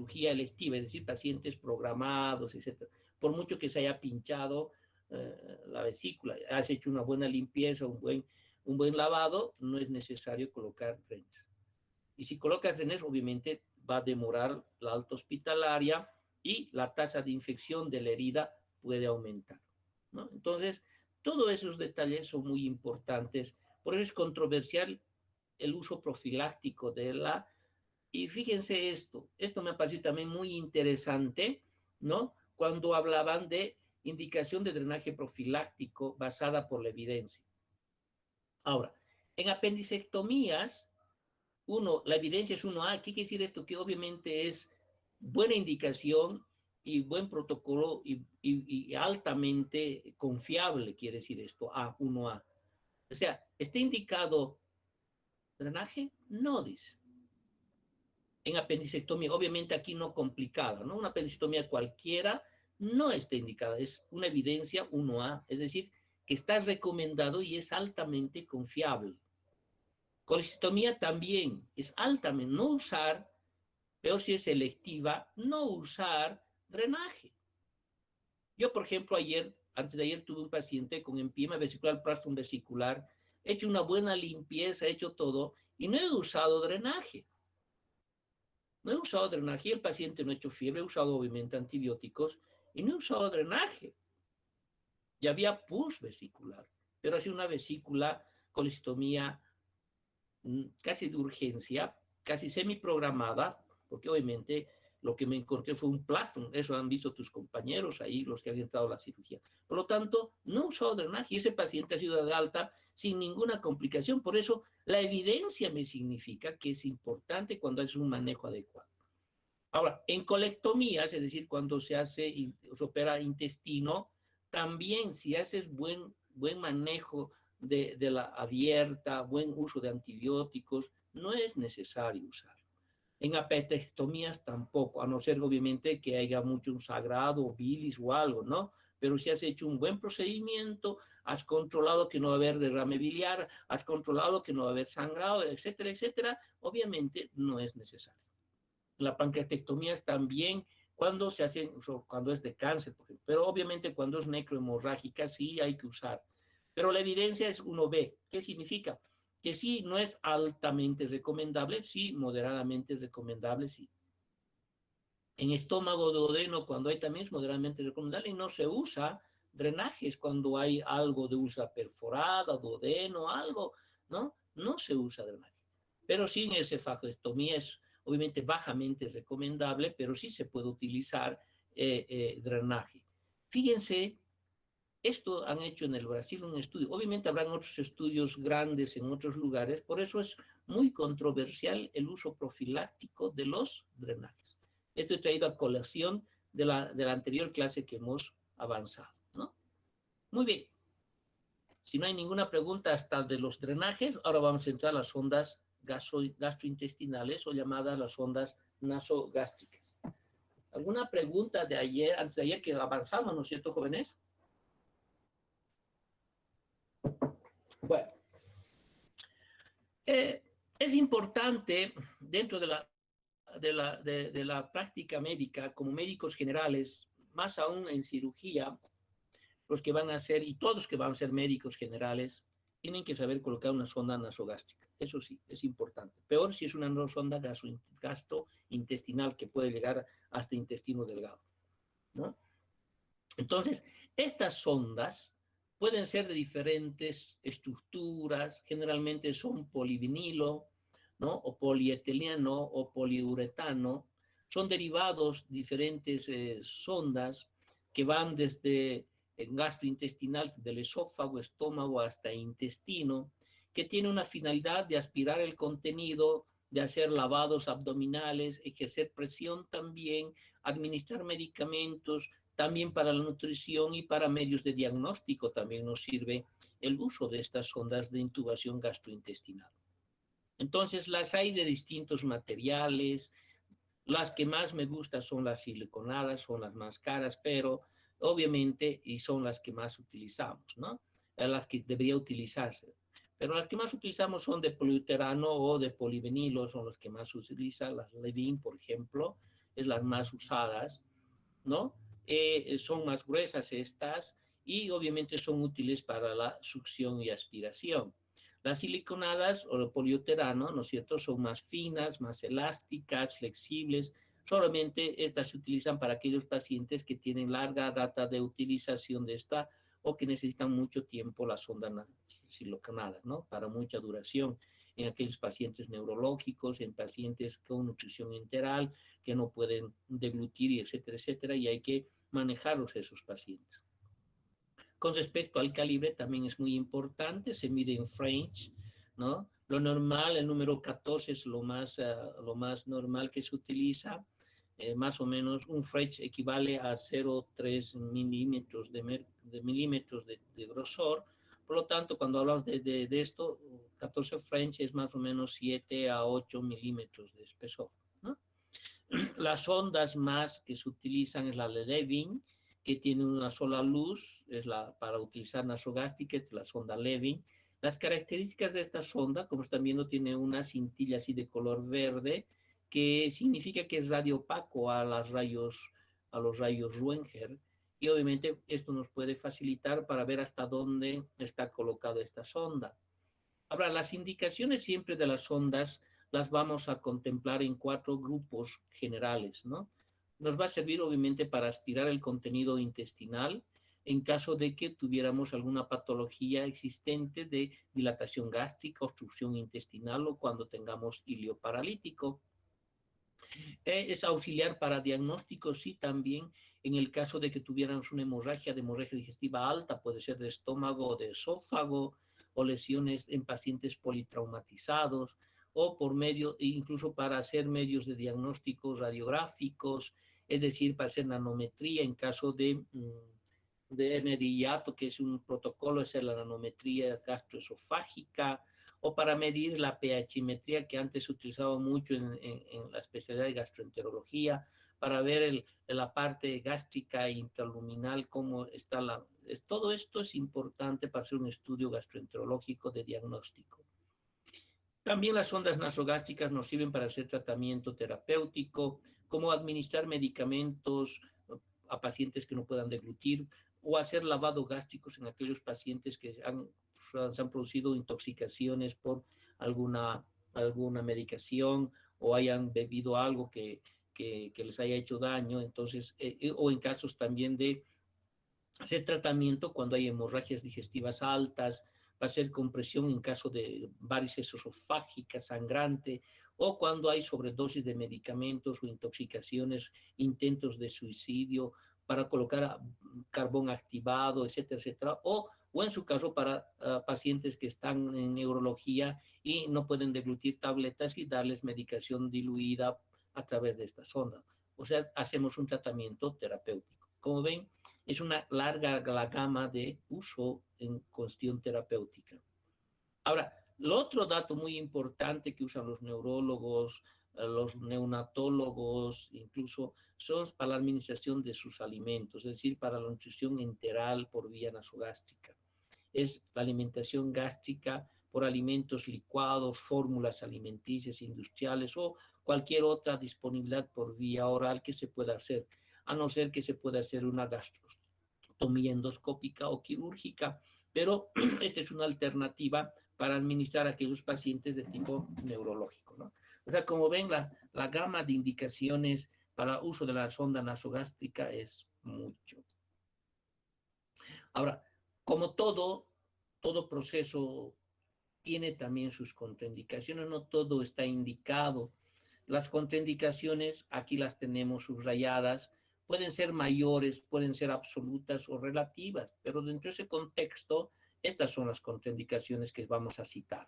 cirugía electiva, es decir, pacientes programados, etcétera. Por mucho que se haya pinchado la vesícula, has hecho una buena limpieza, un buen lavado, no es necesario colocar drenes. Y si colocas drenes, obviamente va a demorar la alta hospitalaria y la tasa de infección de la herida puede aumentar, ¿no? Entonces, todos esos detalles son muy importantes. Por eso es controversial el uso profiláctico de la... Y fíjense esto me parece también muy interesante, ¿no? Cuando hablaban de indicación de drenaje profiláctico basada por la evidencia. Ahora, en apendicectomías, la evidencia es 1A. ¿Qué quiere decir esto? Que obviamente es buena indicación y buen protocolo y altamente confiable, quiere decir esto, 1A. O sea, ¿está indicado drenaje? No, dice. En apendicectomía, obviamente aquí no complicada, ¿no? Una apendicectomía cualquiera no está indicada, es una evidencia 1A, es decir, que está recomendado y es altamente confiable. Colestomía también es altamente, no usar, peor si es selectiva, no usar drenaje. Yo, por ejemplo, antes de ayer tuve un paciente con empiema vesicular, plastron vesicular, he hecho una buena limpieza, he hecho todo, y no he usado drenaje. No he usado drenaje, el paciente no ha hecho fiebre, he usado obviamente antibióticos, y no he usado drenaje. Y había pus vesicular, pero ha sido una vesícula colestomía casi de urgencia, casi semiprogramada, porque obviamente lo que me encontré fue un plastron, eso han visto tus compañeros ahí, los que han entrado a la cirugía. Por lo tanto, no he usado drenaje y ese paciente ha sido de alta sin ninguna complicación. Por eso, la evidencia me significa que es importante cuando es un manejo adecuado. Ahora, en colectomías, es decir, cuando se opera intestino, también si haces buen manejo de la abierta, buen uso de antibióticos, no es necesario usar. En apendectomías tampoco, a no ser obviamente que haya mucho un sagrado, bilis o algo, ¿no? Pero si has hecho un buen procedimiento, has controlado que no va a haber derrame biliar, has controlado que no va a haber sangrado, etcétera, etcétera, obviamente no es necesario. La pancreatectomía es también cuando se hace, cuando es de cáncer, por ejemplo. Pero obviamente cuando es necrohemorrágica sí hay que usar. Pero la evidencia es 1B. ¿Qué significa? Que sí, no es altamente recomendable, sí, moderadamente es recomendable, sí. En estómago duodeno, cuando hay también es moderadamente recomendable y no se usa drenajes cuando hay algo de úlcera perforada, duodeno, algo, ¿no? No se usa drenaje. Pero sí en el cefalotectomía es obviamente bajamente recomendable, pero sí se puede utilizar drenaje. Fíjense, esto han hecho en el Brasil un estudio, obviamente habrán otros estudios grandes en otros lugares, por eso es muy controversial el uso profiláctico de los drenajes. Esto he traído a colación de la anterior clase que hemos avanzado, ¿no? Muy bien. Si no hay ninguna pregunta hasta de los drenajes, ahora vamos a entrar a las ondas gastrointestinales o llamadas las ondas nasogástricas. ¿Alguna pregunta de ayer, antes de ayer que avanzamos, ¿no es cierto, jóvenes? Bueno, es importante dentro de la práctica médica, como médicos generales, más aún en cirugía, los que van a ser, y todos que van a ser médicos generales, tienen que saber colocar una sonda nasogástrica. Eso sí, es importante. Peor si es una sonda gastrointestinal que puede llegar hasta intestino delgado, ¿no? Entonces, estas sondas pueden ser de diferentes estructuras, generalmente son polivinilo, ¿no? O polietileno o poliuretano. Son derivados diferentes sondas que van desde gastrointestinal, del esófago, estómago hasta intestino, que tiene una finalidad de aspirar el contenido, de hacer lavados abdominales, ejercer presión también, administrar medicamentos, también para la nutrición y para medios de diagnóstico también nos sirve el uso de estas sondas de intubación gastrointestinal. Entonces, las hay de distintos materiales. Las que más me gustan son las siliconadas, son las más caras, pero obviamente, y son las que más utilizamos, ¿no? Las que debería utilizarse. Pero las que más utilizamos son de poliuterano o de polivinilo, son las que más se utilizan, las Levin, por ejemplo, es las más usadas, ¿no? Son más gruesas estas y obviamente son útiles para la succión y aspiración. Las siliconadas o el poliuterano, ¿no es cierto?, son más finas, más elásticas, flexibles. Solamente estas se utilizan para aquellos pacientes que tienen larga data de utilización de esta o que necesitan mucho tiempo las sondas siliconadas, ¿no? Para mucha duración en aquellos pacientes neurológicos, en pacientes con nutrición enteral, que no pueden deglutir, etcétera, etcétera, y hay que manejarlos esos pacientes. Con respecto al calibre, también es muy importante, se mide en French, ¿no? Lo normal, el número 14 es lo más normal que se utiliza, más o menos un French equivale a 0,3 milímetros de grosor, por lo tanto, cuando hablamos de esto, 14 French es más o menos 7 a 8 milímetros de espesor, ¿no? Las ondas más que se utilizan es la Levin, que tiene una sola luz, es para utilizar nasogástrica, es la sonda Levin. Las características de esta sonda, como están viendo, tiene una cintilla así de color verde, que significa que es radiopaco a los rayos Röntgen, y obviamente esto nos puede facilitar para ver hasta dónde está colocada esta sonda. Ahora, las indicaciones siempre de las ondas las vamos a contemplar en 4 grupos generales, ¿no? Nos va a servir obviamente para aspirar el contenido intestinal en caso de que tuviéramos alguna patología existente de dilatación gástrica, obstrucción intestinal o cuando tengamos hilio paralítico. Es auxiliar para diagnósticos, sí, también en el caso de que tuviéramos una hemorragia digestiva alta, puede ser de estómago o de esófago, o lesiones en pacientes politraumatizados, o por medio, incluso para hacer medios de diagnósticos radiográficos, es decir, para hacer nanometría en caso de hernia de hiato, que es un protocolo, es la nanometría gastroesofágica, o para medir la pHmetría que antes se utilizaba mucho en la especialidad de gastroenterología, para ver la parte gástrica e intraluminal, cómo está todo esto es importante para hacer un estudio gastroenterológico de diagnóstico. También las ondas nasogástricas nos sirven para hacer tratamiento terapéutico, como administrar medicamentos a pacientes que no puedan deglutir o hacer lavado gástricos en aquellos pacientes que se han producido intoxicaciones por alguna medicación o hayan bebido algo que les haya hecho daño. Entonces, o en casos también de hacer tratamiento cuando hay hemorragias digestivas altas, va a hacer compresión en caso de varices esofágicas, sangrante, o cuando hay sobredosis de medicamentos o intoxicaciones, intentos de suicidio, para colocar carbón activado, etcétera, etcétera, o en su caso para pacientes que están en neurología y no pueden deglutir tabletas y darles medicación diluida a través de esta sonda. O sea, hacemos un tratamiento terapéutico. Como ven, es una larga la gama de uso en cuestión terapéutica. Ahora, el otro dato muy importante que usan los neurólogos, los neonatólogos, incluso, son para la administración de sus alimentos, es decir, para la nutrición enteral por vía nasogástrica. Es la alimentación gástrica por alimentos licuados, fórmulas alimenticias industriales o cualquier otra disponibilidad por vía oral que se pueda hacer, a no ser que se pueda hacer una gastrostomía endoscópica o quirúrgica, pero esta es una alternativa para administrar a aquellos pacientes de tipo neurológico, ¿no? O sea, como ven, la gama de indicaciones para uso de la sonda nasogástrica es mucho. Ahora, como todo proceso tiene también sus contraindicaciones, no todo está indicado. Las contraindicaciones, aquí las tenemos subrayadas, pueden ser mayores, pueden ser absolutas o relativas, pero dentro de ese contexto, estas son las contraindicaciones que vamos a citar.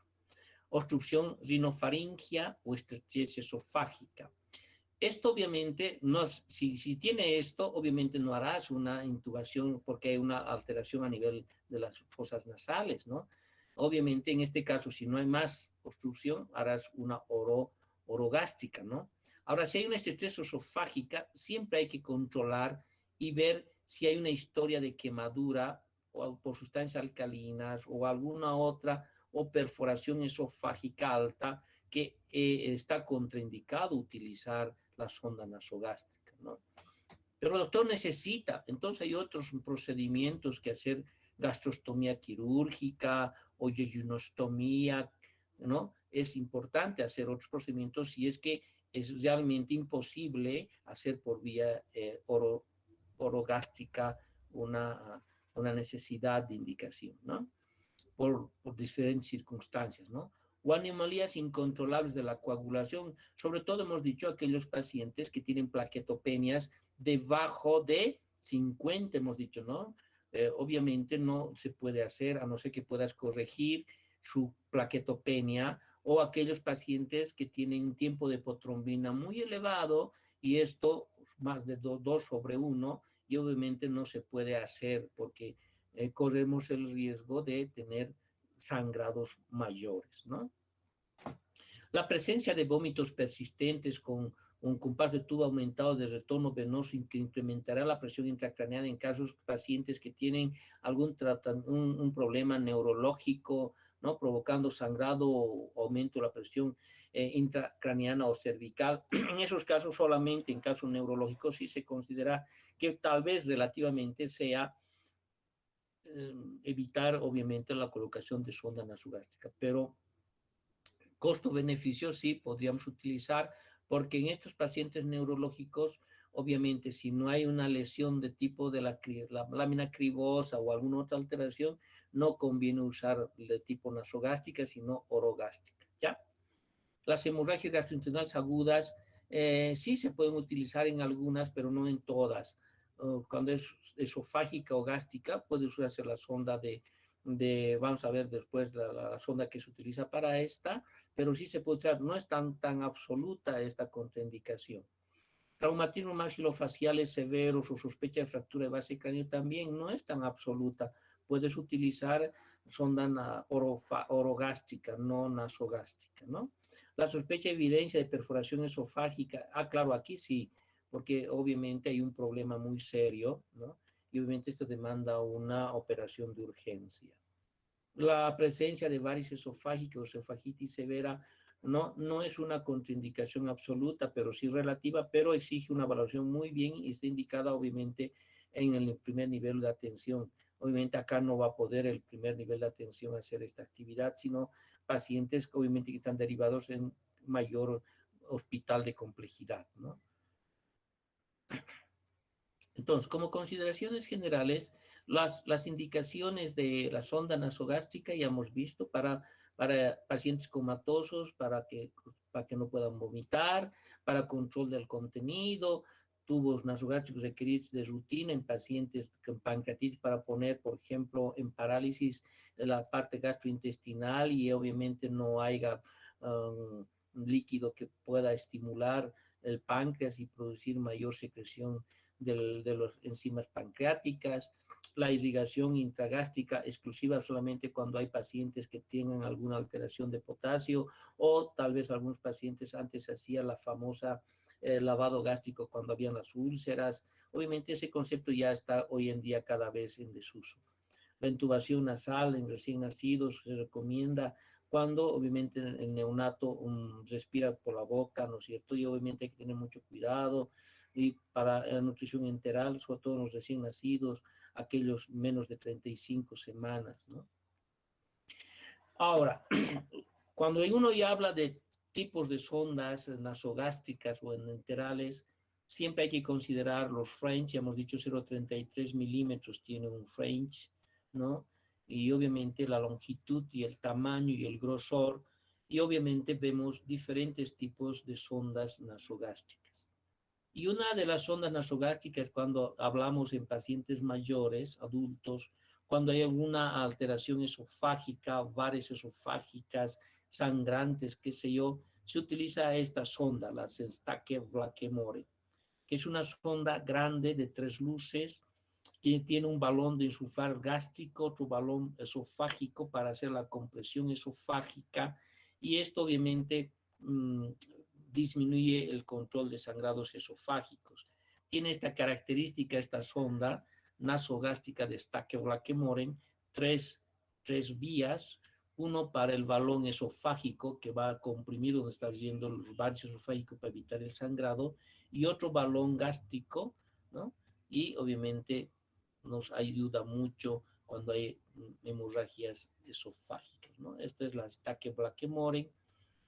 Obstrucción rinofaringia o estrechez esofágica. Esto obviamente, no, si tiene esto, obviamente no harás una intubación porque hay una alteración a nivel de las fosas nasales, ¿no? Obviamente, en este caso, si no hay más obstrucción, harás una orogástrica, ¿no? Ahora, si hay una estrechez esofágica, siempre hay que controlar y ver si hay una historia de quemadura o por sustancias alcalinas o alguna otra o perforación esofágica alta que está contraindicado utilizar la sonda nasogástrica, ¿no? Pero el doctor necesita, entonces hay otros procedimientos que hacer, gastrostomía quirúrgica o yejunostomía, ¿no? Es importante hacer otros procedimientos si es que es realmente imposible hacer por vía orogástrica una necesidad de indicación, ¿no? Por diferentes circunstancias, ¿no? O anomalías incontrolables de la coagulación, sobre todo hemos dicho aquellos pacientes que tienen plaquetopenias debajo de 50, hemos dicho, ¿no? Obviamente no se puede hacer a no ser que puedas corregir su plaquetopenia, o aquellos pacientes que tienen un tiempo de hipotrombina muy elevado y esto más de 2/1, y obviamente no se puede hacer porque corremos el riesgo de tener sangrados mayores, ¿no? La presencia de vómitos persistentes con un compás de tubo aumentado de retorno venoso que incrementará la presión intracraneal en casos pacientes que tienen un problema neurológico, ¿no? Provocando sangrado o aumento de la presión intracraneana o cervical. En esos casos, solamente en casos neurológicos, sí se considera que tal vez relativamente sea evitar, obviamente, la colocación de sonda nasogástrica, pero costo-beneficio sí podríamos utilizar, porque en estos pacientes neurológicos, obviamente, si no hay una lesión de tipo de la lámina cribosa o alguna otra alteración, no conviene usar de tipo nasogástrica, sino orogástrica, ¿ya? Las hemorragias gastrointestinales agudas sí se pueden utilizar en algunas, pero no en todas. Cuando es esofágica o gástrica, puede usarse la sonda vamos a ver después la sonda que se utiliza para esta, pero sí se puede usar, no es tan absoluta esta contraindicación. Traumatismos maxilofaciales severos o sospecha de fractura de base cráneo también no es tan absoluta. Puedes utilizar sonda orogástrica, no nasogástrica, ¿no? La sospecha de evidencia de perforación esofágica, claro, aquí sí, porque obviamente hay un problema muy serio, ¿no? Y obviamente esto demanda una operación de urgencia. La presencia de varices esofágicas o esofagitis severa no es una contraindicación absoluta, pero sí relativa, pero exige una evaluación muy bien y está indicada obviamente en el primer nivel de atención. Obviamente acá no va a poder el primer nivel de atención hacer esta actividad, sino pacientes que obviamente están derivados en mayor hospital de complejidad, ¿no? Entonces, como consideraciones generales, las indicaciones de la sonda nasogástrica ya hemos visto para pacientes comatosos, para que no puedan vomitar, para control del contenido, tubos nasogástricos requeridos de rutina en pacientes con pancreatitis para poner, por ejemplo, en parálisis la parte gastrointestinal y obviamente no haya líquido que pueda estimular el páncreas y producir mayor secreción de las enzimas pancreáticas, la irrigación intragástrica exclusiva solamente cuando hay pacientes que tengan alguna alteración de potasio, o tal vez algunos pacientes antes hacían la famosa lavado gástrico cuando habían las úlceras. Obviamente ese concepto ya está hoy en día cada vez en desuso. La intubación nasal en recién nacidos se recomienda cuando obviamente el neonato respira por la boca, ¿no es cierto? Y obviamente hay que tener mucho cuidado. Y para la nutrición enteral, sobre todo en los recién nacidos, aquellos menos de 35 semanas, ¿no? Ahora, cuando uno ya habla de tipos de sondas nasogástricas o enterales, siempre hay que considerar los French. Ya hemos dicho 0,33 milímetros tiene un French, ¿no? Y obviamente la longitud y el tamaño y el grosor, y obviamente vemos diferentes tipos de sondas nasogástricas. Y una de las sondas nasogástricas, cuando hablamos en pacientes mayores, adultos, cuando hay alguna alteración esofágica, varices esofágicas, sangrantes, qué sé yo, se utiliza esta sonda, la Senstage-Blackmore, que es una sonda grande de 3 luces, que tiene un balón de insuflar gástrico, otro balón esofágico para hacer la compresión esofágica, y esto obviamente disminuye el control de sangrados esofágicos. Tiene esta característica, esta sonda nasogástrica de Stake-Blackmore, tres vías, uno para el balón esofágico que va a comprimir donde está viendo el varicose esofágico para evitar el sangrado, y otro balón gástrico, ¿no? Y obviamente nos ayuda mucho cuando hay hemorragias esofágicas, ¿no? Esta es la Stake-Blackmoren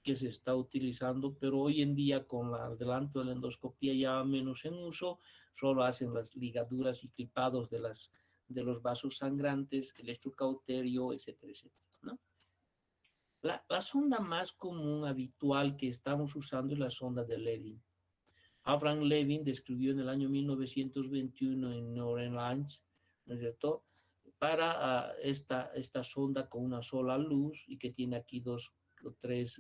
que se está utilizando, pero hoy en día con el adelanto de la endoscopía ya menos en uso, solo hacen las ligaduras y clipados de los vasos sangrantes, el electrocauterio, etcétera, etcétera, ¿no? La sonda más común, habitual que estamos usando es la sonda de Levin. Abraham Levin describió en el año 1921 en New Orleans, ¿no es cierto?, para esta sonda con una sola luz y que tiene aquí dos o tres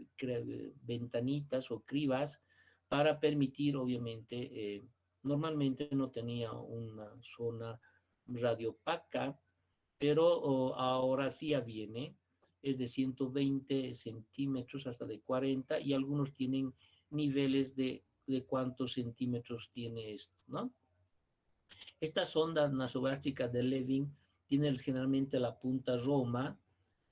ventanitas o cribas para permitir, obviamente, normalmente no tenía una zona radiopaca, pero ahora sí ya viene, es de 120 centímetros hasta de 40 y algunos tienen niveles de cuántos centímetros tiene esto, ¿no? Esta sonda nasogástrica de Levin tiene generalmente la punta Roma,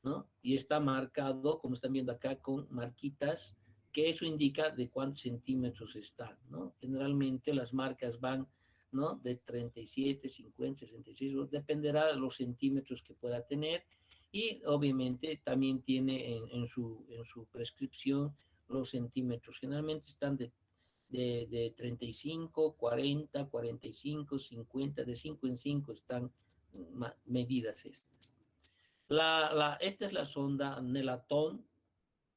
¿no? Y está marcado, como están viendo acá, con marquitas, que eso indica de cuántos centímetros está, ¿no? Generalmente las marcas van, ¿no?, de 37, 50, 66, dependerá de los centímetros que pueda tener, y obviamente también tiene en su prescripción los centímetros. Generalmente están de 35, 40, 45, 50, de 5 en 5 están medidas estas. Esta es la sonda Nelaton,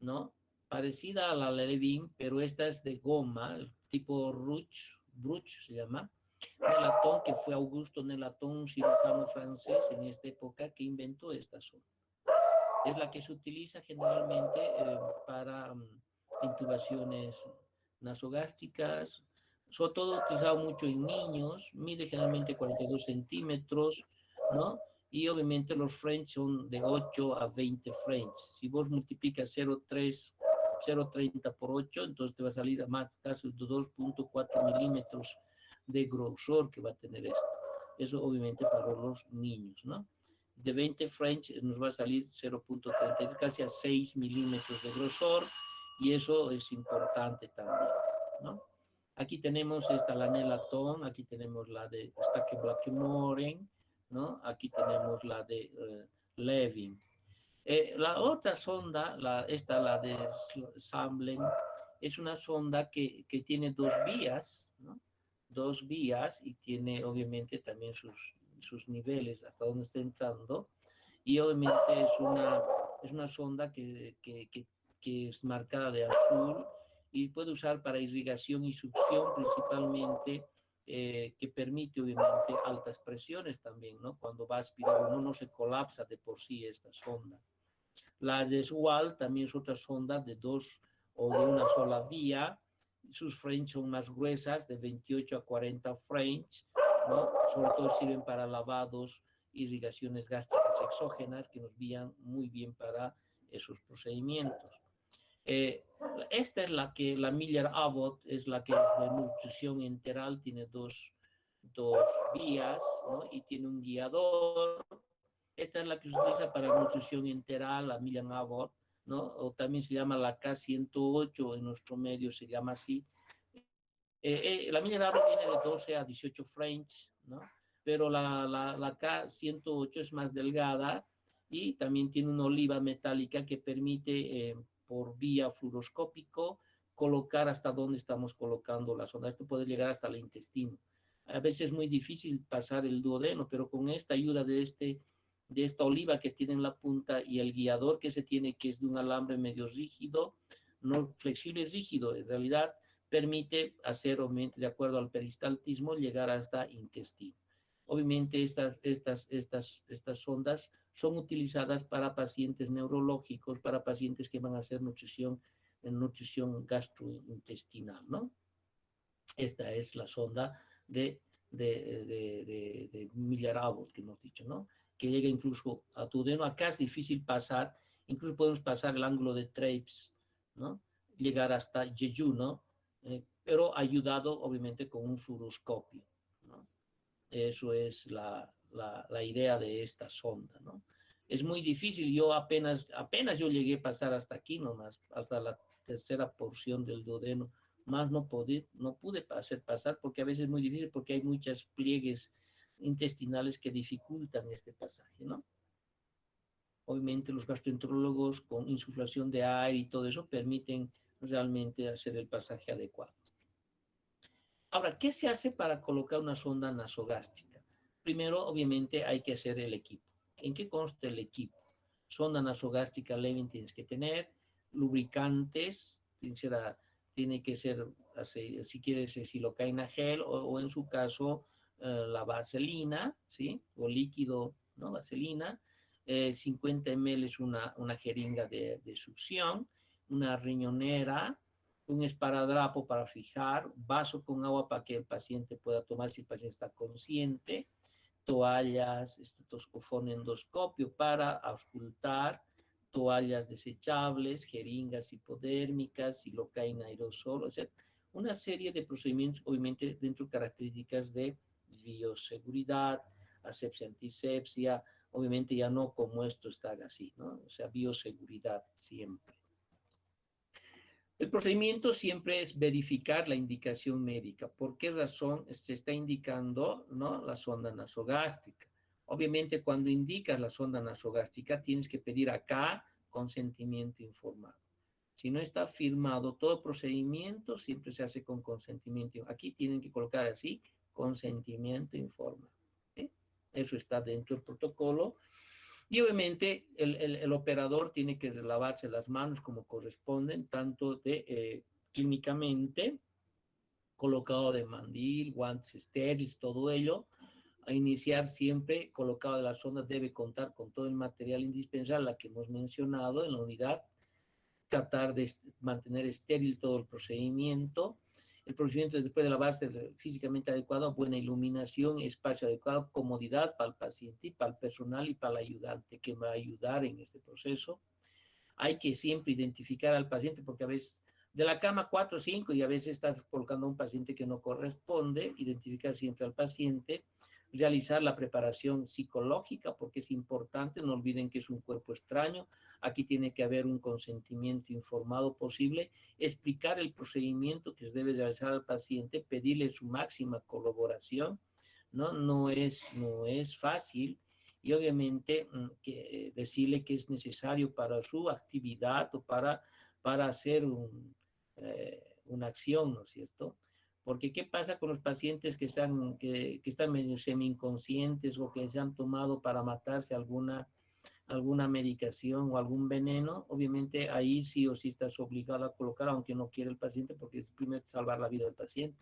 ¿no? Parecida a la Levin, pero esta es de goma, tipo Bruch se llama. Nelaton, que fue Augusto Nelaton, un cirujano francés en esta época que inventó esta sonda. Es la que se utiliza generalmente para intubaciones nasogástricas, sobre todo utilizado mucho en niños, mide generalmente 42 centímetros, ¿no? Y obviamente los French son de 8 a 20 French. Si vos multiplicas 0,30 por 8, entonces te va a salir a más casi 2,4 milímetros de grosor que va a tener esto. Eso obviamente para los niños, ¿no? De 20 French nos va a salir 0,30, casi a 6 milímetros de grosor, y eso es importante también, ¿no? Aquí tenemos la Nelaton, aquí tenemos la de Stake-Blackmoren, ¿no? Aquí tenemos la de Levin. La otra sonda, la de Samlen, es una sonda que tiene dos vías, ¿no? Dos vías, y tiene obviamente también sus niveles hasta donde está entrando, y obviamente es una sonda que es marcada de azul y puede usar para irrigación y succión principalmente, que permite obviamente altas presiones también, ¿no? Cuando va a aspirar uno no se colapsa de por sí esta sonda. La de Swal también es otra sonda de dos o de una sola vía. Sus French son más gruesas, de 28 a 40 French, ¿no? Sobre todo sirven para lavados, irrigaciones gástricas exógenas que nos guían muy bien para esos procedimientos. Esta es la Miller Abbott, es la que de nutrición enteral, tiene dos vías, ¿no? Y tiene un guiador. Esta es la que se utiliza para nutrición enteral, la Miller Abbott, ¿no? O también se llama la K108, en nuestro medio se llama así. La Miller Abbott viene de 12 a 18 French, ¿no? Pero la K108 es más delgada y también tiene una oliva metálica que permite por vía fluoroscópico colocar hasta donde estamos colocando la sonda. Esto puede llegar hasta el intestino. A veces es muy difícil pasar el duodeno, pero con esta ayuda de esta oliva que tiene en la punta y el guiador que se tiene, que es de un alambre medio rígido, no flexible, es rígido, en realidad permite hacer, obviamente, de acuerdo al peristaltismo, llegar hasta intestino. Obviamente estas sondas son utilizadas para pacientes neurológicos, para pacientes que van a hacer nutrición gastrointestinal, ¿no? Esta es la sonda de Miller Abbott que hemos dicho, ¿no? Que llega incluso a tu duodeno. Acá es difícil pasar, incluso podemos pasar el ángulo de Trebs, ¿no? Llegar hasta Jeju, ¿no? Pero ayudado obviamente con un fluoroscopio, ¿no? Eso es la idea de esta sonda, ¿no? es muy difícil. Yo apenas yo llegué a pasar hasta aquí nomás, hasta la tercera porción del duodeno. Más no pude hacer pasar porque a veces es muy difícil porque hay muchas pliegues intestinales que dificultan este pasaje, ¿no? Obviamente los gastroenterólogos con insuflación de aire y todo eso permiten realmente hacer el pasaje adecuado. Ahora, ¿qué se hace para colocar una sonda nasogástrica? Primero, obviamente, hay que hacer el equipo. ¿En qué consta el equipo? Sonda nasogástrica Levin tienes que tener, lubricantes, tiene que ser, si quieres, silocaína gel o en su caso, la vaselina, ¿sí? O líquido, ¿no? Vaselina. 50 ml es una jeringa de succión, una riñonera, un esparadrapo para fijar, vaso con agua para que el paciente pueda tomar si el paciente está consciente, toallas, estetoscopio endoscopio para auscultar, toallas desechables, jeringas hipodérmicas, silocaína aerosol, o sea, una serie de procedimientos, obviamente dentro de características de bioseguridad, asepsia, antisepsia, obviamente ya no como esto está así, ¿no? O sea, bioseguridad siempre. El procedimiento siempre es verificar la indicación médica. ¿Por qué razón se está indicando, ¿no? La sonda nasogástrica? Obviamente, cuando indicas la sonda nasogástrica, tienes que pedir acá consentimiento informado. Si no está firmado, todo procedimiento siempre se hace con consentimiento. Aquí tienen que colocar así, consentimiento informado. ¿Sí? Eso está dentro del protocolo. Y obviamente el operador tiene que lavarse las manos como corresponden, tanto clínicamente, colocado de mandil, guantes estériles, todo ello. A iniciar siempre, colocado de la sonda, debe contar con todo el material indispensable, la que hemos mencionado en la unidad, tratar de mantener estéril todo el procedimiento. El procedimiento después de lavarse físicamente adecuado, buena iluminación, espacio adecuado, comodidad para el paciente y para el personal y para el ayudante que va a ayudar en este proceso. Hay que siempre identificar al paciente porque a veces de la cama 4 o 5 y a veces estás colocando a un paciente que no corresponde, identificar siempre al paciente, realizar la preparación psicológica porque es importante, no olviden que es un cuerpo extraño, aquí tiene que haber un consentimiento informado posible, explicar el procedimiento que se debe realizar al paciente, pedirle su máxima colaboración, ¿no? No es fácil y obviamente decirle que es necesario para su actividad o para hacer una acción, ¿no es cierto? Porque ¿qué pasa con los pacientes que están medio semi-inconscientes o que se han tomado para matarse alguna medicación o algún veneno? Obviamente ahí sí o sí estás obligado a colocar, aunque no quiere el paciente, porque es primero salvar la vida del paciente.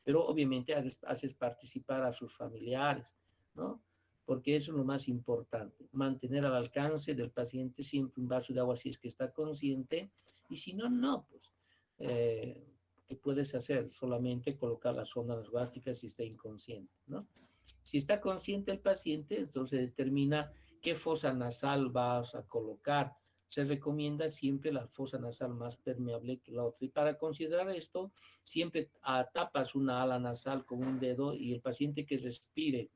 Pero obviamente haces participar a sus familiares, ¿no? Porque eso es lo más importante, mantener al alcance del paciente siempre un vaso de agua si es que está consciente, y si no, no, pues, ¿qué puedes hacer? Solamente colocar la sonda nasogástrica si está inconsciente, ¿no? Si está consciente el paciente, entonces determina qué fosa nasal vas a colocar. Se recomienda siempre la fosa nasal más permeable que la otra. Y para considerar esto, siempre tapas una ala nasal con un dedo y el paciente que respire,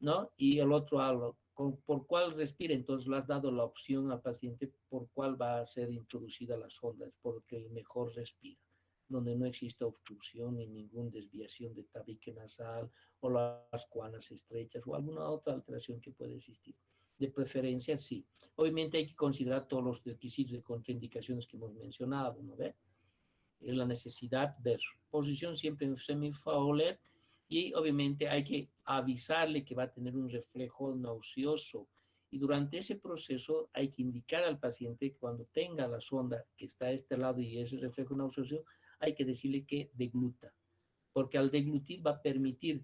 ¿no? Y el otro halo, por cuál respire, entonces le has dado la opción al paciente por cuál va a ser introducida la sonda, es porque el mejor respira, donde no existe obstrucción ni ninguna desviación de tabique nasal o las cuanas estrechas o alguna otra alteración que puede existir. De preferencia, sí. Obviamente hay que considerar todos los requisitos de contraindicaciones que hemos mencionado, ¿no ve? La necesidad de posición siempre en semi-Fowler y obviamente hay que avisarle que va a tener un reflejo nauseoso y durante ese proceso hay que indicar al paciente que cuando tenga la sonda que está a este lado y ese reflejo nauseoso, hay que decirle que degluta, porque al deglutir va a permitir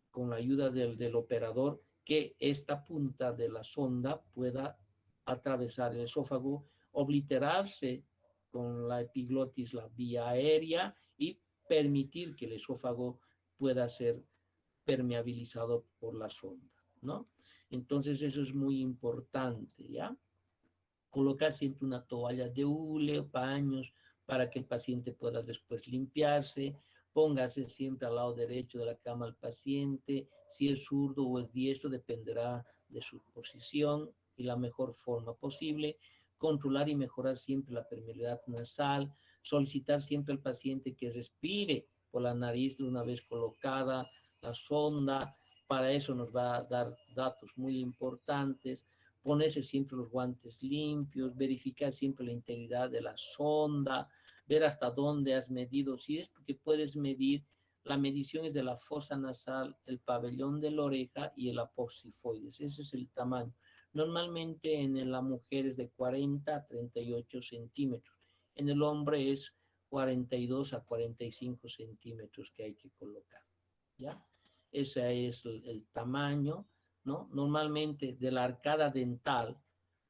con la ayuda del operador que esta punta de la sonda pueda atravesar el esófago, obliterarse con la epiglotis, la vía aérea, y permitir que el esófago pueda ser permeabilizado por la sonda, ¿no? Entonces eso es muy importante, ¿ya? Colocar siempre una toalla de hule o paños para que el paciente pueda después limpiarse. Póngase siempre al lado derecho de la cama al paciente. Si es zurdo o es diestro, dependerá de su posición. y la mejor forma posible, controlar y mejorar siempre la permeabilidad nasal, solicitar siempre al paciente que respire por la nariz una vez colocada la sonda. Para eso nos va a dar datos muy importantes, ponerse siempre los guantes limpios, verificar siempre la integridad de la sonda, ver hasta dónde has medido. Si es porque puedes medir, la medición es de la fosa nasal, el pabellón de la oreja y el apósifoides. Ese es el tamaño. Normalmente en la mujer es de 40 a 38 centímetros. En el hombre es 42 a 45 centímetros que hay que colocar. ¿Ya? Ese es el tamaño, ¿no? Normalmente de la arcada dental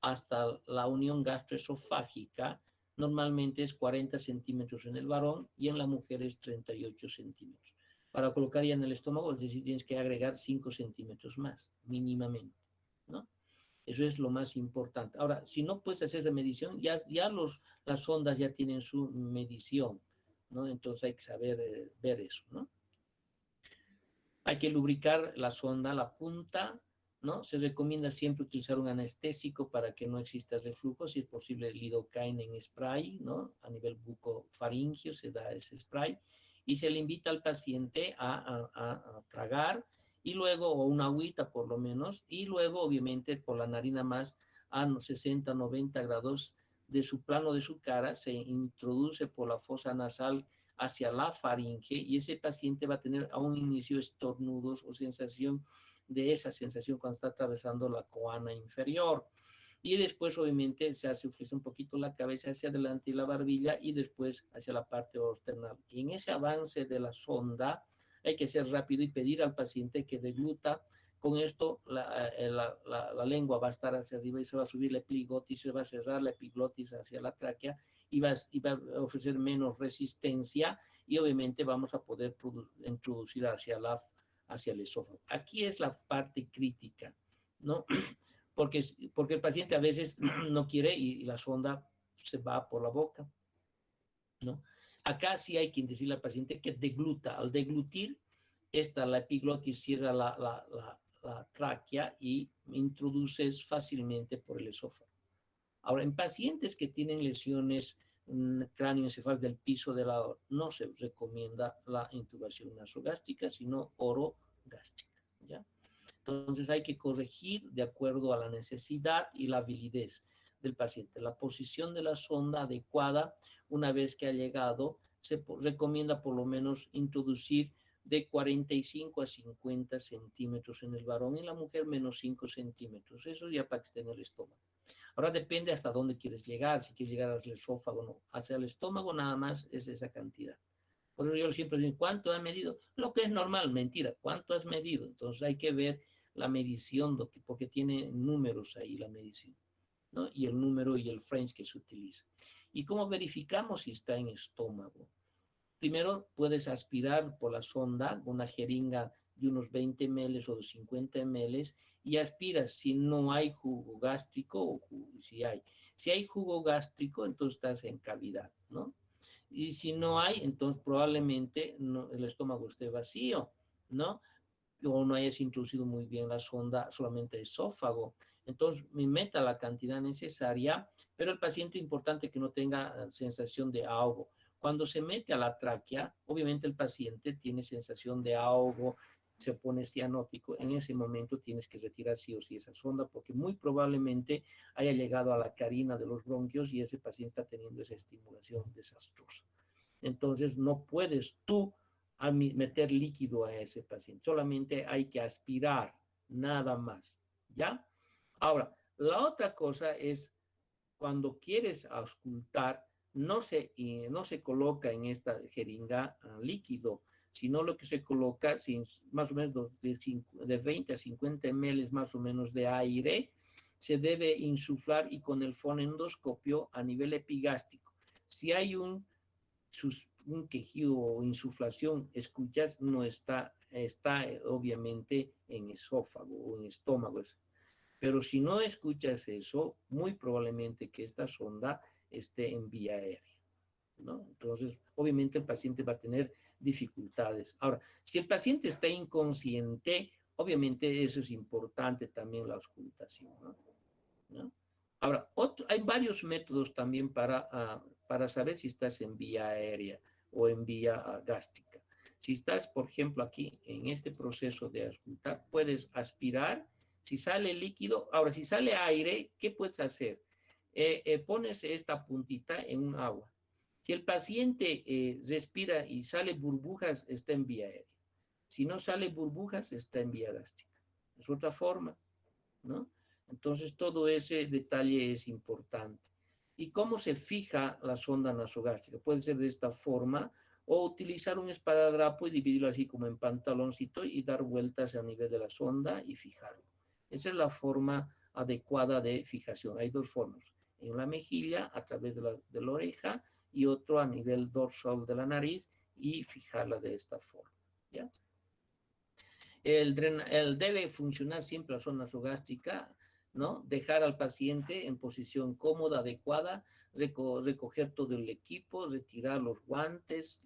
hasta la unión gastroesofágica, normalmente es 40 centímetros en el varón y en la mujer es 38 centímetros. Para colocar ya en el estómago, es decir, tienes que agregar 5 centímetros más, mínimamente, ¿no? Eso es lo más importante. Ahora, si no puedes hacer esa medición, las sondas ya tienen su medición, ¿no? Entonces hay que saber ver eso, ¿no? Hay que lubricar la sonda, la punta, ¿no? Se recomienda siempre utilizar un anestésico para que no exista reflujo, si es posible lidocaína en spray, ¿no? A nivel bucofaringio se da ese spray y se le invita al paciente a tragar y luego, o una agüita por lo menos, y luego obviamente por la narina más a 60, 90 grados de su plano de su cara, se introduce por la fosa nasal hacia la faringe y ese paciente va a tener a un inicio estornudos o sensación de esa sensación cuando está atravesando la coana inferior. Y después obviamente se hace flexión un poquito la cabeza hacia adelante y la barbilla y después hacia la parte osternal. Y en ese avance de la sonda hay que ser rápido y pedir al paciente que degluta. Con esto la lengua va a estar hacia arriba y se va a subir la epiglotis, se va a cerrar la epiglotis hacia la tráquea y va a ofrecer menos resistencia y obviamente vamos a poder introducir hacia el esófago. Aquí es la parte crítica, ¿no? Porque el paciente a veces no quiere y la sonda se va por la boca, ¿no? Acá sí hay que decirle al paciente que degluta. Al deglutir, la epiglotis cierra la tráquea y introduces fácilmente por el esófago. Ahora, en pacientes que tienen lesiones cráneoencefálicas del piso del lado, no se recomienda la intubación nasogástrica, sino orogástrica, ¿ya? Entonces hay que corregir de acuerdo a la necesidad y la validez del paciente. La posición de la sonda adecuada, una vez que ha llegado, se recomienda por lo menos introducir de 45 a 50 centímetros en el varón, en la mujer menos 5 centímetros. Eso ya para que esté en el estómago. Ahora depende hasta dónde quieres llegar, si quieres llegar al esófago o no. Hacia el estómago nada más es esa cantidad. Por eso yo siempre digo, ¿cuánto has medido? Lo que es normal, mentira, ¿cuánto has medido? Entonces hay que ver la medición, porque tiene números ahí la medición, ¿no? Y el número y el French que se utiliza. ¿Y cómo verificamos si está en estómago? Primero puedes aspirar por la sonda, una jeringa de unos 20 ml o de 50 ml, y aspiras si no hay jugo gástrico o si hay. Si hay jugo gástrico, entonces estás en cavidad, ¿no? Y si no hay, entonces probablemente el estómago esté vacío, ¿no? O no hayas introducido muy bien la sonda, solamente esófago. Entonces, me meta la cantidad necesaria, pero el paciente es importante que no tenga sensación de ahogo. Cuando se mete a la tráquea, obviamente el paciente tiene sensación de ahogo, se pone cianótico. En ese momento tienes que retirar sí o sí esa sonda porque muy probablemente haya llegado a la carina de los bronquios y ese paciente está teniendo esa estimulación desastrosa. Entonces, no puedes tú meter líquido a ese paciente, solamente hay que aspirar, nada más, ¿ya? Ahora, la otra cosa es cuando quieres auscultar, no se coloca en esta jeringa líquido, sino lo que se coloca más o menos de 20 a 50 ml más o menos de aire, se debe insuflar y con el fonendoscopio a nivel epigástrico. Si hay un quejido o insuflación, escuchas, no está obviamente en esófago o en estómago. Pero si no escuchas eso, muy probablemente que esta sonda esté en vía aérea, ¿no? Entonces, obviamente el paciente va a tener dificultades. Ahora, si el paciente está inconsciente, obviamente eso es importante también la auscultación, ¿no? ¿no? Ahora, hay varios métodos también para saber si estás en vía aérea o en vía gástrica. Si estás, por ejemplo, aquí en este proceso de auscultar, puedes aspirar. Si sale líquido, ahora, si sale aire, ¿qué puedes hacer? Pones esta puntita en un agua. Si el paciente respira y sale burbujas, está en vía aérea. Si no sale burbujas, está en vía gástrica. Es otra forma, ¿no? Entonces, todo ese detalle es importante. ¿Y cómo se fija la sonda nasogástrica? Puede ser de esta forma o utilizar un esparadrapo y dividirlo así como en pantaloncito y dar vueltas a nivel de la sonda y fijarlo. Esa es la forma adecuada de fijación. Hay dos formas. En la mejilla, a través de la oreja, y otro a nivel dorsal de la nariz y fijarla de esta forma. ¿Ya? Debe funcionar siempre la zona nasogástrica, ¿no? Dejar al paciente en posición cómoda, adecuada, recoger todo el equipo, retirar los guantes,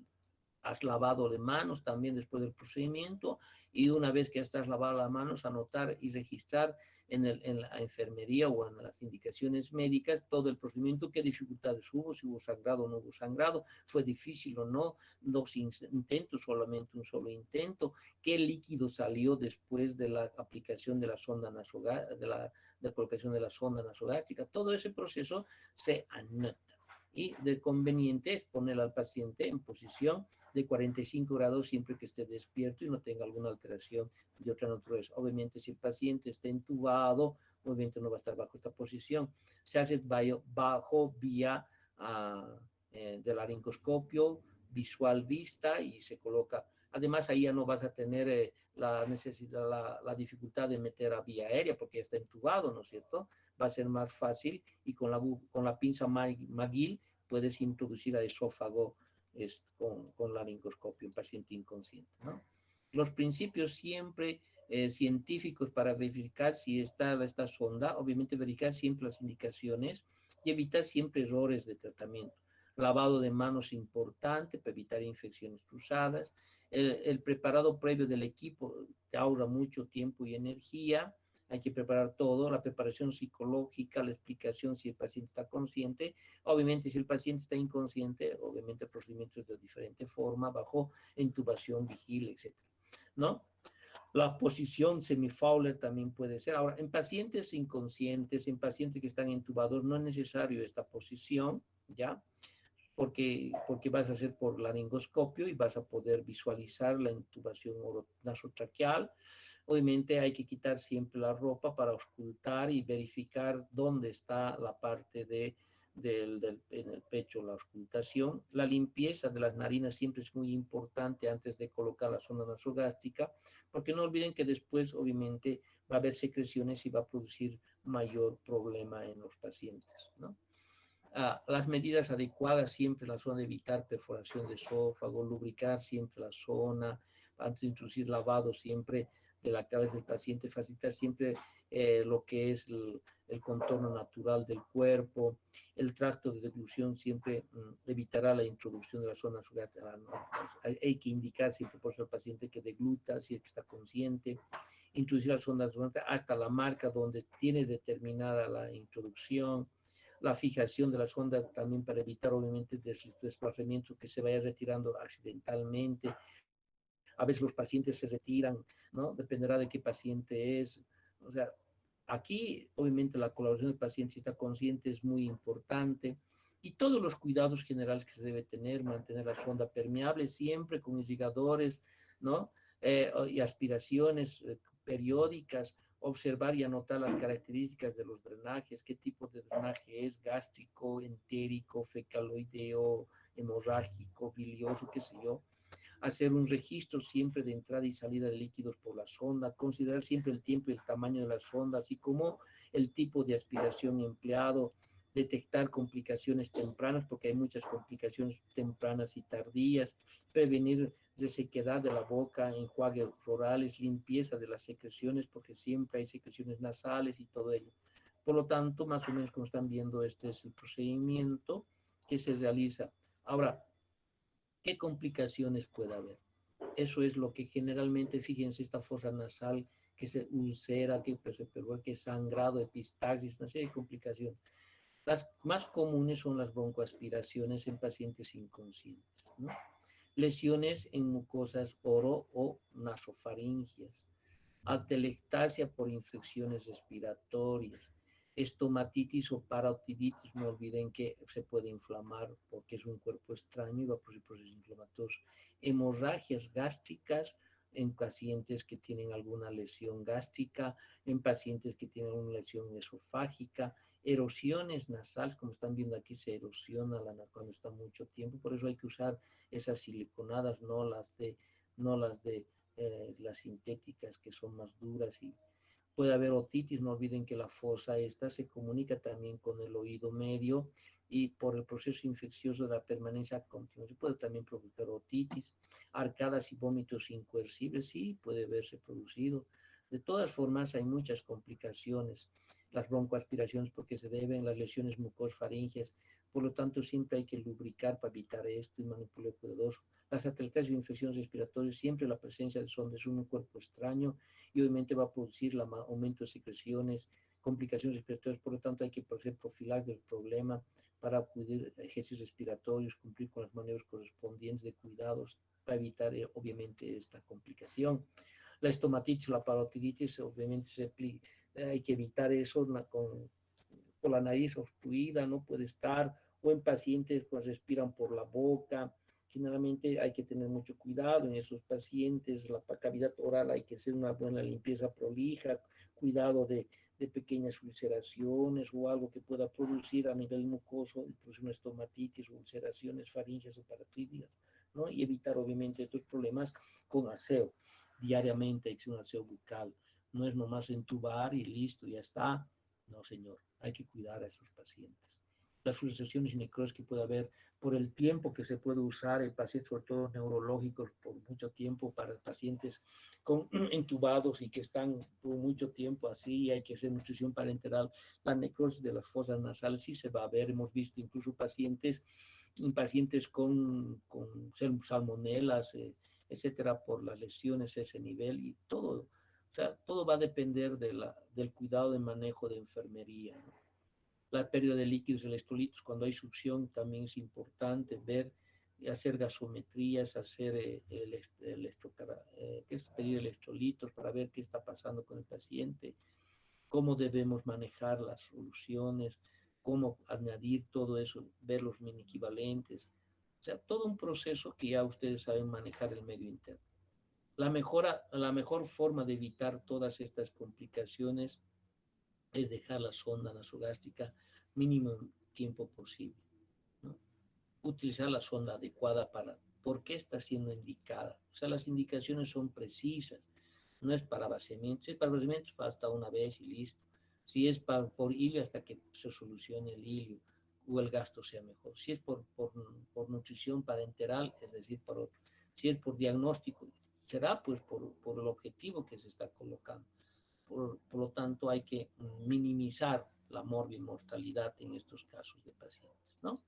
has lavado de manos también después del procedimiento y una vez que estás lavado las manos, anotar y registrar en la enfermería o en las indicaciones médicas todo el procedimiento, qué dificultades hubo, si hubo sangrado o no hubo sangrado, fue difícil o no, dos intentos, solamente un solo intento, qué líquido salió después de la aplicación de la sonda nasogástrica, de la colocación de la sonda nasogástrica, todo ese proceso se anota. Y de conveniente es poner al paciente en posición de 45 grados siempre que esté despierto y no tenga alguna alteración de otra naturaleza. Obviamente, si el paciente está entubado, obviamente no va a estar bajo esta posición. Se hace bajo vía del laringoscopio, visual vista y se coloca. Además, ahí ya no vas a tener la necesidad, la dificultad de meter a vía aérea porque ya está entubado, ¿no es cierto? Va a ser más fácil y con la pinza McGill puedes introducir al esófago con laringoscopio en paciente inconsciente, ¿no? Los principios siempre científicos para verificar si está esta sonda, obviamente verificar siempre las indicaciones y evitar siempre errores de tratamiento. Lavado de manos importante para evitar infecciones cruzadas. El preparado previo del equipo te ahorra mucho tiempo y energía. Hay que preparar todo, la preparación psicológica, la explicación si el paciente está consciente. Obviamente, si el paciente está inconsciente, obviamente el procedimiento es de diferente forma, bajo intubación, vigilia, etc. ¿No? La posición semifowler también puede ser. Ahora, en pacientes inconscientes, en pacientes que están intubados, no es necesario esta posición, ¿ya? Porque vas a hacer por laringoscopio y vas a poder visualizar la intubación nasotraqueal. Obviamente hay que quitar siempre la ropa para ocultar y verificar dónde está la parte en el pecho, la auscultación. La limpieza de las narinas siempre es muy importante antes de colocar la sonda nasogástrica, porque no olviden que después, obviamente, va a haber secreciones y va a producir mayor problema en los pacientes, ¿no? Las medidas adecuadas siempre la zona de evitar perforación de esófago, lubricar siempre la zona, antes de introducir lavado siempre de la cabeza del paciente, facilitar siempre lo que es el contorno natural del cuerpo, el tracto de deglución siempre evitará la introducción de la zona sugástrica. Hay que indicar siempre por eso al paciente que degluta, si es que está consciente, introducir la zona hasta la marca donde tiene determinada la introducción, la fijación de la sonda también para evitar obviamente desplazamiento que se vaya retirando accidentalmente. A veces los pacientes se retiran, ¿no? Dependerá de qué paciente es. O sea, aquí obviamente la colaboración del paciente si está consciente es muy importante y todos los cuidados generales que se debe tener, mantener la sonda permeable siempre con irrigadores, ¿no? Y aspiraciones periódicas, observar y anotar las características de los drenajes, qué tipo de drenaje es, gástrico, entérico, fecaloideo, hemorrágico, bilioso, qué sé yo. Hacer un registro siempre de entrada y salida de líquidos por la sonda, considerar siempre el tiempo y el tamaño de la sonda, así como el tipo de aspiración empleado, detectar complicaciones tempranas, porque hay muchas complicaciones tempranas y tardías, prevenir resequedad de la boca, enjuagues orales, limpieza de las secreciones, porque siempre hay secreciones nasales y todo ello. Por lo tanto, más o menos como están viendo, este es el procedimiento que se realiza. Ahora, ¿qué complicaciones puede haber? Eso es lo que generalmente, fíjense, esta fosa nasal que se ulcera, que pues, se perfora, que es sangrado, epistaxis, una serie de complicaciones. Las más comunes son las broncoaspiraciones en pacientes inconscientes, ¿no? Lesiones en mucosas oro o nasofaringias, atelectasia por infecciones respiratorias, estomatitis o parotiditis, no olviden que se puede inflamar porque es un cuerpo extraño y va a producir procesos inflamatorios, hemorragias gástricas en pacientes que tienen alguna lesión gástrica, en pacientes que tienen una lesión esofágica, erosiones nasales, como están viendo aquí, se erosiona cuando está mucho tiempo, por eso hay que usar esas siliconadas, no las de las sintéticas que son más duras y puede haber otitis, no olviden que la fosa esta se comunica también con el oído medio y por el proceso infeccioso de la permanencia continua se puede también provocar otitis, arcadas y vómitos incoercibles, sí, puede verse producido. De todas formas, hay muchas complicaciones, las broncoaspiraciones porque se deben las lesiones mucosfaringias, por lo tanto siempre hay que lubricar para evitar esto y manipular el cuidadoso. Las atelectasias y infecciones respiratorias, siempre la presencia de sondas es un cuerpo extraño y obviamente va a producir aumento de secreciones, complicaciones respiratorias, por lo tanto hay que hacer profilaxis del problema para acudir a ejercicios respiratorios, cumplir con las maniobras correspondientes de cuidados para evitar obviamente esta complicación. La estomatitis, la parotiditis, obviamente hay que evitar eso con la nariz obstruida, no puede estar, o en pacientes que respiran por la boca. Generalmente hay que tener mucho cuidado en esos pacientes, la cavidad oral hay que hacer una buena limpieza prolija, cuidado de pequeñas ulceraciones o algo que pueda producir a nivel mucoso, producir una estomatitis, ulceraciones faringias o paratídicas, ¿no? Y evitar obviamente estos problemas con aseo. Diariamente hay que hacer un aseo bucal, no es nomás entubar y listo, ya está. No, señor, hay que cuidar a esos pacientes. Las ulceraciones y necrosis que puede haber por el tiempo que se puede usar el paciente, sobre todo neurológicos, por mucho tiempo para pacientes entubados y que están por mucho tiempo así, hay que hacer nutrición parenteral. La necrosis de las fosas nasales sí se va a ver, hemos visto incluso pacientes con salmonelas, etcétera, por las lesiones a ese nivel y todo. O sea, todo va a depender del cuidado de manejo de enfermería, ¿no? La pérdida de líquidos electrolitos, cuando hay succión también es importante ver, hacer gasometrías, hacer que es pedir electrolitos para ver qué está pasando con el paciente, cómo debemos manejar las soluciones, cómo añadir todo eso, ver los mini equivalentes. O sea, todo un proceso que ya ustedes saben manejar el medio interno. La mejor forma de evitar todas estas complicaciones es dejar la sonda nasogástrica mínimo tiempo posible, ¿no? Utilizar la sonda adecuada por qué está siendo indicada. O sea, las indicaciones son precisas. No es para vaciamiento. Si es para vaciamiento, basta una vez y listo. Si es por hilio, hasta que se solucione el hilio o el gasto sea mejor. Si es por nutrición parenteral, es decir, por otro. Si es por diagnóstico, será pues por el objetivo que se está colocando. Por lo tanto, hay que minimizar la mortalidad en estos casos de pacientes, ¿no?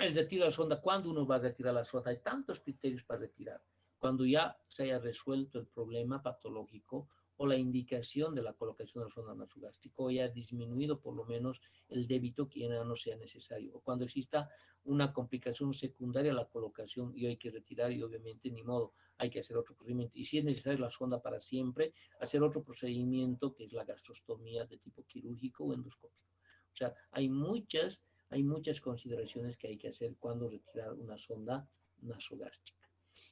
El retiro de la sonda, ¿cuándo uno va a retirar la sonda? Hay tantos criterios para retirar. Cuando ya se haya resuelto el problema patológico o la indicación de la colocación de la sonda nasogástrica o ya ha disminuido por lo menos el débito que ya no sea necesario. O cuando exista una complicación secundaria a la colocación y hay que retirar y obviamente ni modo, hay que hacer otro procedimiento. Y si es necesario la sonda para siempre, hacer otro procedimiento que es la gastrostomía de tipo quirúrgico o endoscópico. O sea, hay muchas consideraciones que hay que hacer cuando retirar una sonda nasogástrica.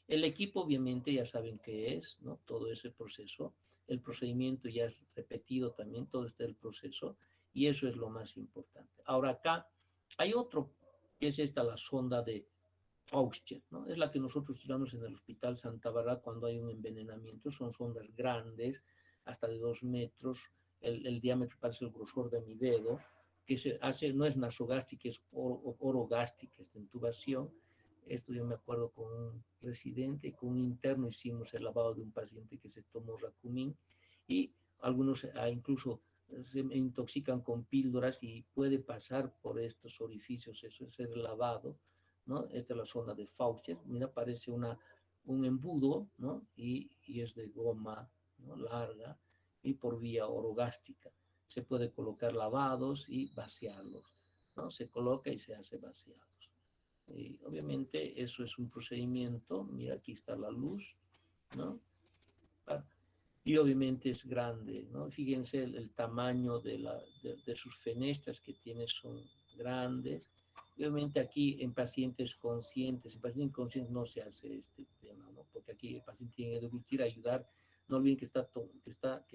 El equipo, obviamente, ya saben qué es, ¿no? Todo ese proceso. El procedimiento ya es repetido también, todo está el proceso, y eso es lo más importante. Ahora acá hay otro, que es esta, la sonda de Faucher, ¿no? Es la que nosotros tiramos en el Hospital Santa Bárbara cuando hay un envenenamiento. Son sondas grandes, hasta de 2 metros, el diámetro parece el grosor de mi dedo, que se hace, no es nasogástrica, es orogástrica, esta intubación. Esto yo me acuerdo con un residente, con un interno hicimos el lavado de un paciente que se tomó Racumín y algunos incluso se intoxican con píldoras y puede pasar por estos orificios, eso es el lavado, ¿no? Esta es la zona de Faucher. Mira, parece un embudo, ¿no? Y es de goma, ¿no? Larga y por vía orogástrica. Se puede colocar lavados y vaciarlos, ¿no? Se coloca y se hace vaciados. Y obviamente eso es un procedimiento, mira aquí está la luz, ¿no? Y obviamente es grande, ¿no? Fíjense el tamaño de sus fenestras que tiene son grandes. Y obviamente aquí en pacientes conscientes, en pacientes inconscientes no se hace este tema, ¿no? Porque aquí el paciente tiene que deglutir, ayudar. No olviden que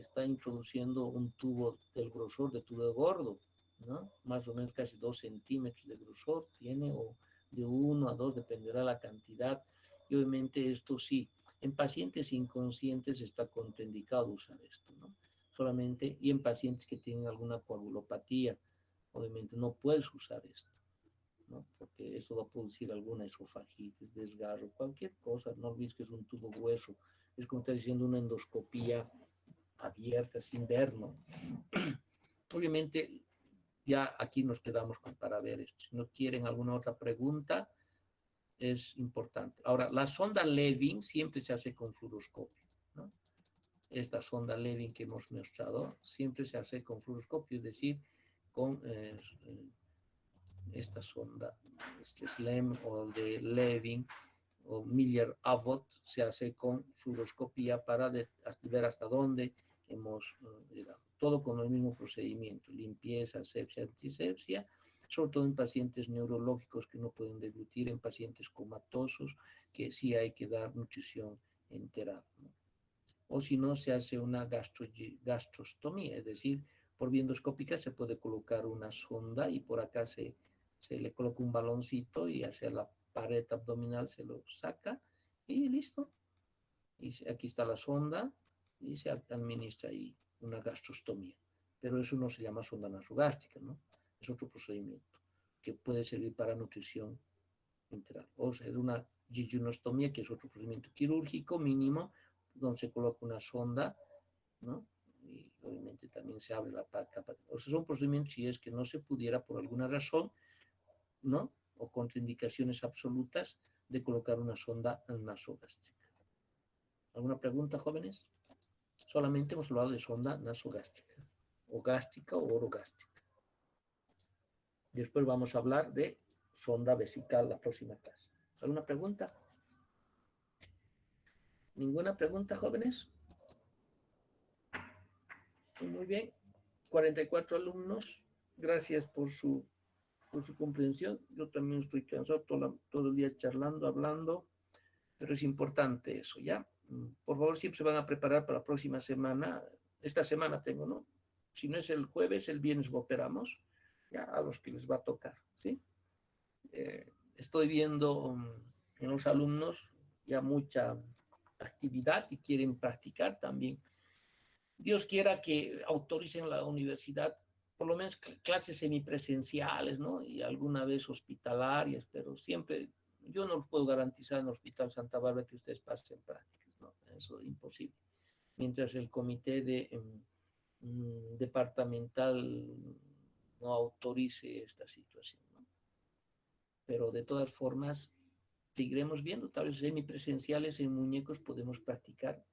está introduciendo un tubo del grosor de tubo gordo, ¿no? Más o menos casi 2 centímetros de grosor tiene, o de 1 a 2, dependerá la cantidad. Y obviamente esto sí, en pacientes inconscientes está contraindicado usar esto, ¿no? Solamente, y en pacientes que tienen alguna coagulopatía, obviamente no puedes usar esto, ¿no? Porque eso va a producir alguna esofagitis, desgarro, cualquier cosa. No olvides que es un tubo grueso. Es como estar diciendo una endoscopía abierta, sin ver, ¿no? Obviamente, ya aquí nos quedamos para ver esto. Si no quieren alguna otra pregunta, es importante. Ahora, la sonda Levin siempre se hace con fluoroscopio, ¿no? Esta sonda Levin que hemos mostrado siempre se hace con fluoroscopio, es decir, con esta sonda, este SLEM o de Levin o Miller-Abbott, se hace con fluoroscopía para ver hasta dónde hemos llegado. Todo con el mismo procedimiento, limpieza, asepsia, antisepsia, sobre todo en pacientes neurológicos que no pueden deglutir, en pacientes comatosos, que sí hay que dar nutrición enteral, ¿no? O si no, se hace una gastrostomía, es decir, por vía endoscópica se puede colocar una sonda y por acá se le coloca un baloncito y hacia la pared abdominal se lo saca y listo. Y aquí está la sonda y se administra ahí una gastrostomía. Pero eso no se llama sonda nasogástrica, ¿no? Es otro procedimiento que puede servir para nutrición enteral. O sea, es una jejunostomía, que es otro procedimiento quirúrgico mínimo, donde se coloca una sonda, ¿no? Y obviamente también se abre la capa. O sea, son procedimientos si es que no se pudiera por alguna razón, ¿no? O contraindicaciones absolutas de colocar una sonda nasogástrica. ¿Alguna pregunta, jóvenes? Solamente hemos hablado de sonda nasogástrica, o gástrica o orogástrica. Después vamos a hablar de sonda vesical la próxima clase. ¿Alguna pregunta? ¿Ninguna pregunta, jóvenes? Muy bien. 44 alumnos. Gracias por su comprensión. Yo también estoy cansado todo el día charlando, hablando, pero es importante eso, ¿ya? Por favor, siempre se van a preparar para la próxima semana. Esta semana tengo, ¿no? Si no es el jueves, el viernes operamos, ya a los que les va a tocar, ¿sí? Estoy viendo en los alumnos ya mucha actividad y quieren practicar también. Dios quiera que autoricen la universidad, por lo menos clases semipresenciales, ¿no? Y alguna vez hospitalarias, pero siempre, yo no puedo garantizar en el Hospital Santa Bárbara que ustedes pasen prácticas, ¿no? Eso es imposible. Mientras el comité departamental no autorice esta situación, ¿no? Pero de todas formas, seguiremos viendo, tal vez semipresenciales en muñecos podemos practicar.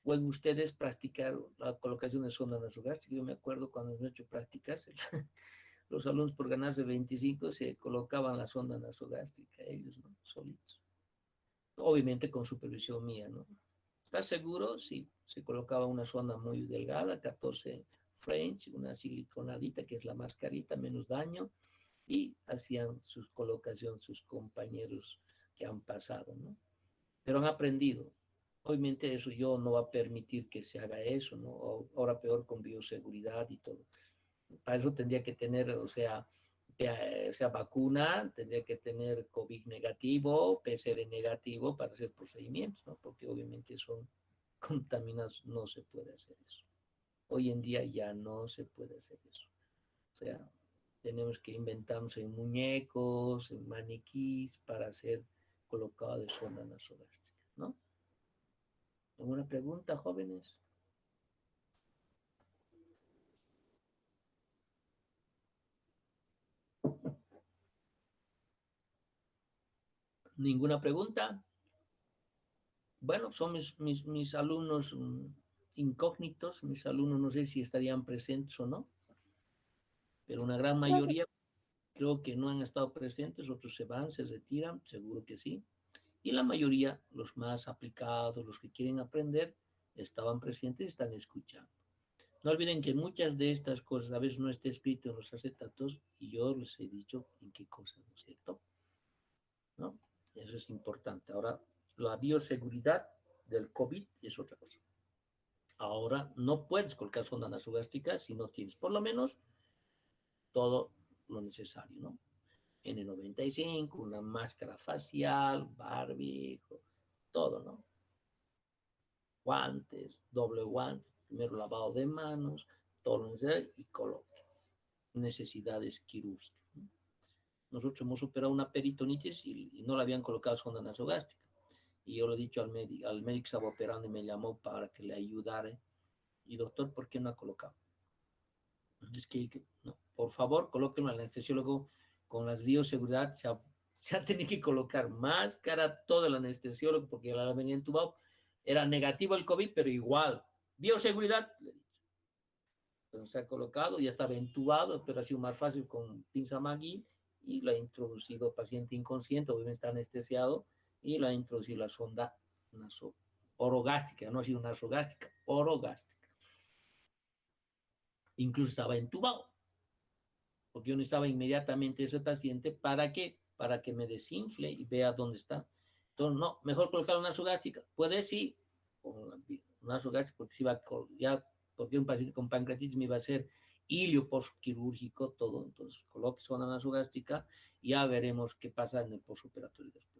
Pueden ustedes practicar la colocación de sonda nasogástrica. Yo me acuerdo cuando hemos hecho prácticas, los alumnos por ganarse 25 se colocaban la sonda nasogástrica, ellos, ¿no? Solitos. Obviamente con supervisión mía, ¿no? ¿Estás seguro? Sí, se colocaba una sonda muy delgada, 14 French, una siliconadita que es la más carita, menos daño, y hacían su colocación sus compañeros que han pasado, ¿no? Pero han aprendido. Obviamente eso yo no va a permitir que se haga eso, ¿no? Ahora peor con bioseguridad y todo. Para eso tendría que tener, o sea, vacuna, tendría que tener COVID negativo, PCR negativo para hacer procedimientos, ¿no? Porque obviamente son contaminados, no se puede hacer eso. Hoy en día ya no se puede hacer eso. O sea, tenemos que inventarnos en muñecos, en maniquís para ser colocado de sonda nasogástrica, ¿no? ¿Alguna pregunta, jóvenes? ¿Ninguna pregunta? Bueno, son mis alumnos incógnitos, mis alumnos no sé si estarían presentes o no, pero una gran mayoría creo que no han estado presentes, otros se van, se retiran, seguro que sí. Y la mayoría, los más aplicados, los que quieren aprender, estaban presentes y están escuchando. No olviden que muchas de estas cosas a veces no está escrito en los acetatos y yo les he dicho en qué cosas, ¿no es cierto? ¿No? Eso es importante. Ahora, la bioseguridad del COVID es otra cosa. Ahora, no puedes colocar sonda nasogástrica si no tienes por lo menos todo lo necesario, ¿no? N95, una máscara facial, barbijo, todo, ¿no? Guantes, doble guante, primero lavado de manos, todo lo necesario y coloque. Necesidades quirúrgicas. ¿No? Nosotros hemos operado una peritonitis y no le habían colocado sonda nasogástrica. Y yo le he dicho al médico que estaba operando y me llamó para que le ayudara. Y doctor, ¿por qué no ha colocado? Es que no, por favor, colóquenlo al anestesiólogo con las bioseguridad. Se ha tenido que colocar máscara, todo el anestesiólogo, porque la venía entubado. Era negativo el COVID, pero igual. Bioseguridad, le he dicho. Pero se ha colocado, ya estaba entubado, pero ha sido más fácil con pinza Magui y lo ha introducido paciente inconsciente, obviamente está anestesiado, y lo ha introducido la sonda orogástrica, no ha sido nasogástrica, orogástrica. Incluso estaba entubado, porque yo necesitaba inmediatamente ese paciente para que me desinfle y vea dónde está. Entonces, no, mejor colocar una nasogástrica. Puede sí, una nasogástrica, porque si va ya, porque un paciente con pancreatitis me iba a hacer hilio postquirúrgico, todo. Entonces, coloque zona nasogástrica y ya veremos qué pasa en el postoperatorio después.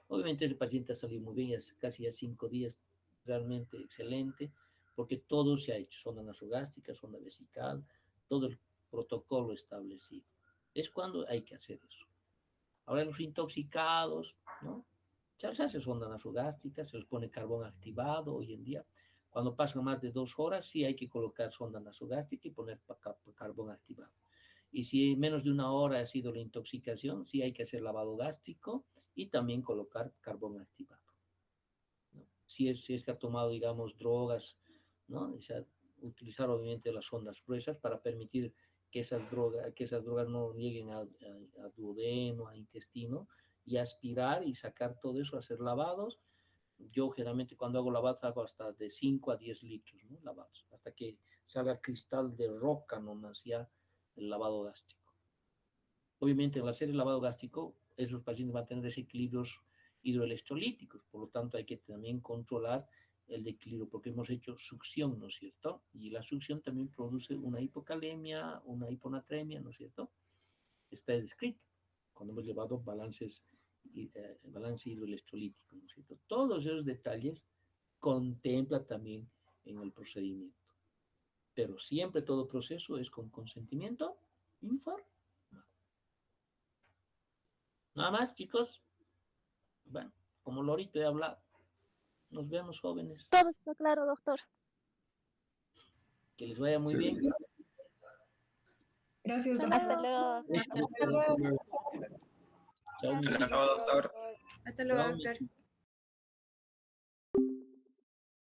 Obviamente ese paciente ha salido muy bien, ya casi ya 5 días, realmente excelente, porque todo se ha hecho, sonda nasogástrica, sonda vesical, todo el protocolo establecido. Es cuando hay que hacer eso. Ahora los intoxicados, ¿no? Se hace sonda nasogástrica, se les pone carbón activado hoy en día. Cuando pasan más de 2 horas, sí hay que colocar sonda nasogástrica y poner carbón activado. Y si menos de 1 hora ha sido la intoxicación, sí hay que hacer lavado gástrico y también colocar carbón activado. ¿No? Si es que ha tomado, digamos, drogas, ¿no? O sea, utilizar obviamente las sondas gruesas para permitir que esas drogas no lleguen a duodeno, a intestino, y aspirar y sacar todo eso, hacer lavados. Yo generalmente cuando hago lavados hago hasta de 5 a 10 litros, ¿no? Lavados, hasta que salga cristal de roca nomás ya el lavado gástrico. Obviamente, al hacer el lavado gástrico, esos pacientes van a tener desequilibrios hidroelectrolíticos, por lo tanto hay que también controlar el equilibrio, porque hemos hecho succión, ¿no es cierto? Y la succión también produce una hipocalemia, una hiponatremia, ¿no es cierto? Está descrito cuando hemos llevado balance hidroelectrolítico, ¿no es cierto? Todos esos detalles contempla también en el procedimiento, pero siempre todo proceso es con consentimiento informado. Nada más, chicos. Bueno, como Lorito he hablado, nos vemos jóvenes. Todo está claro, doctor. Que les vaya muy Sí. bien. Gracias, Hasta doctor. luego. Hasta luego. Chao, mis Hasta luego, doctor. Hasta luego, Chao, mis doctor.